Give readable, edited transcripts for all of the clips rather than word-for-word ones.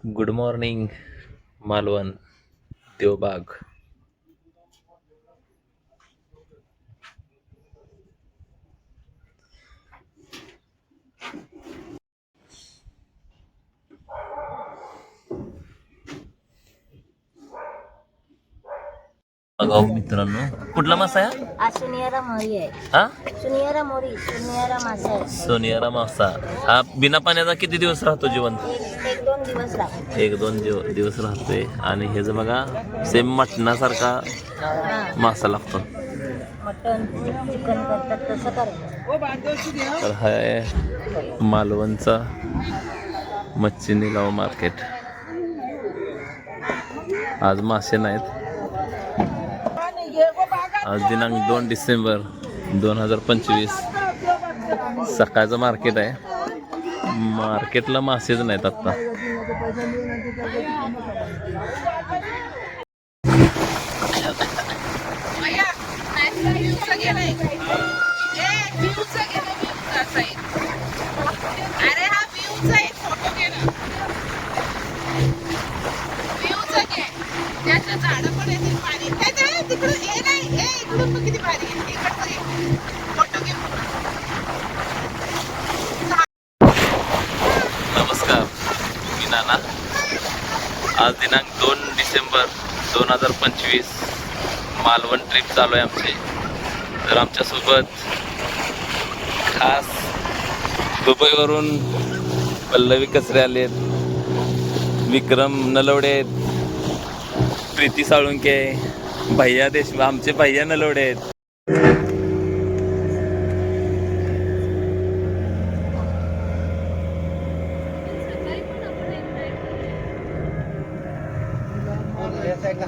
Good morning Malvan Devbag. बघा मित्रांनो, कुठला मासा आहे हा सुनियारा मोरी आहे. हा? सुनियारा मोरी, सुनियारा मासा आहे. सोनियारा मासा. हा बिना पाण्याचा किती दिवस राहतो जिवंत? एक दोन दिवस लागतात. एक दोन दिवस राहतोय. आणि हे जर बघा सेम मटणासारखा मासा लागतो. मटन चिकन करतात तसं करायचं. तर हा आहे मालवणचा मच्छी निलाव मार्केट. आज मासे नाहीत. आज दिनांक 2 डिसेंबर 2025 सकाळचं मार्केट आहे. मार्केटला मासेच नाहीत आत्ता. नमस्कार, मी नाना. आज दिनांक 2 डिसेंबर 2025 मालवण ट्रिप चालू आहे आमची. तर आमच्यासोबत खास दुबईवरून पल्लवी कचरे आलेत, विक्रम नलवडे आहेत, प्रीती साळुंके, भैया देशमुख, आमचे भैया नलवडे आहेत.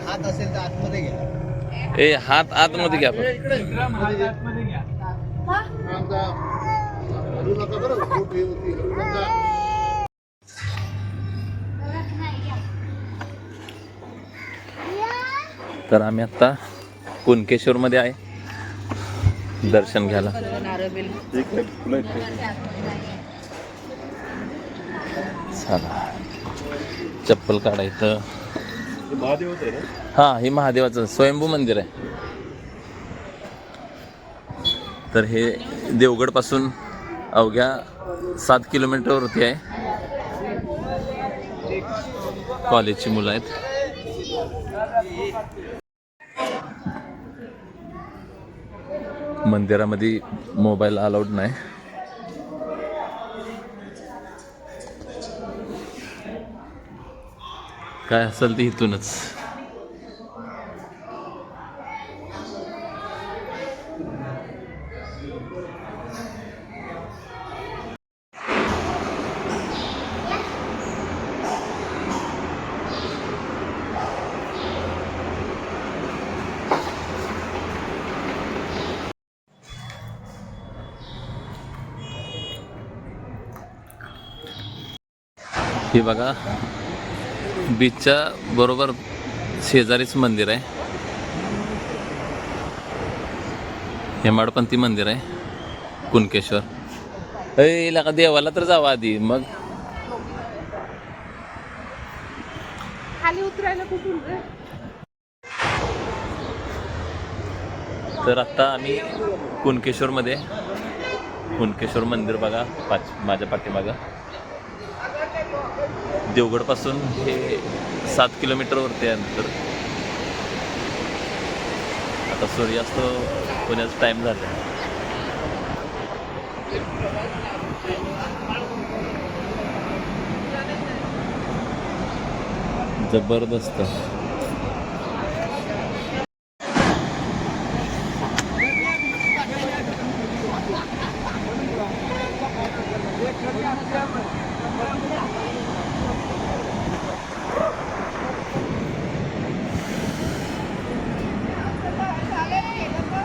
हात असेल तर आतमध्ये घ्या. ए हात आतमध्ये घ्या. तर आम्ही आता कुणकेश्वर मध्ये आहे दर्शन घ्यायला. चला, चप्पल काढायचं. हा, हे महादेवाचं स्वयंभू मंदिर आहे. तर हे देवगड पासून अवघ्या 7 किलोमीटरवरती आहे. कॉलेजची मुलं आहेत. मंदिरामध्ये मोबाईल अलाउड नाही. काय असेल ते इथूनच. हे बघा, बीचच्या बरोबर शेजारीच मंदिर आहे. हेमाडपंथी मंदिर आहे कुणकेश्वर. हिला का देवाला तर जावं आधी, मग खाली उतरायला कुठून रे? तर आता आम्ही कुणकेश्वरमध्ये. कुणकेश्वर मंदिर बघा माझ्या पाठीमागं. देवगडपासून हे 7 किलोमीटरवरती आहे अंतर. आता सूर्यास्त होण्याचा टाईम झाला. जबरदस्त.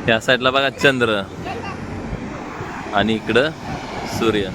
या साईडला बघा चंद्र आणि इकडं सूर्य.